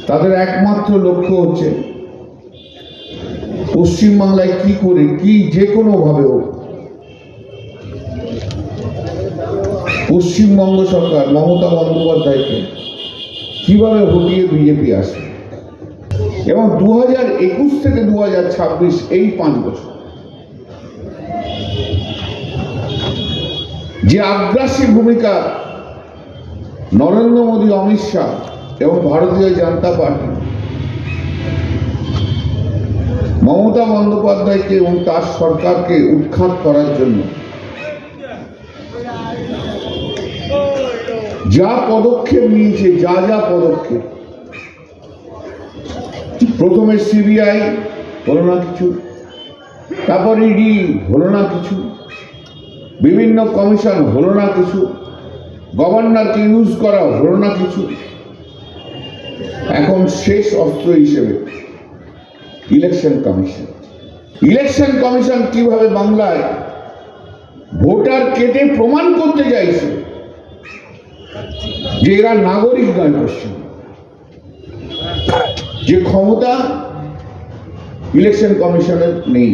তাদের একমাত্র লক্ষ্য হচ্ছে পশ্চিমবাংলায় কি করে যে কোনো ভাবে হোক পশ্চিমবঙ্গ সরকার মমতা বন্দ্যোপাধ্যায়কে কিভাবে হটিয়ে বিজেপি আসে এবং 2021 থেকে 2026 এই 5 বছর যে আগ্রাসী ভূমিকা নরেন্দ্র মোদী, অমিত শাহ এবং ভারতীয় জনতা পার্টি মমতা বন্দ্যোপাধ্যায়কে এবং তার সরকারকে উৎখাত করার জন্য যা পদক্ষেপ নিয়েছে, যা পদক্ষেপ, প্রথমে সিবিআই হলো না কিছু, তারপর ইডি হলো না কিছু, বিভিন্ন কমিশন হলো না কিছু, গভর্নরকে ইউজ করা হলো না কিছু, এখন শেষ অস্ত্র হিসেবে ইলেকশন কমিশন। ইলেকশন কমিশন কিভাবে বাংলায় ভোটার কেটে প্রমাণ করতে চাইছে যে এরা নাগরিক নয়, পশ্চিম যে ক্ষমতা ইলেকশন কমিশনের নেই।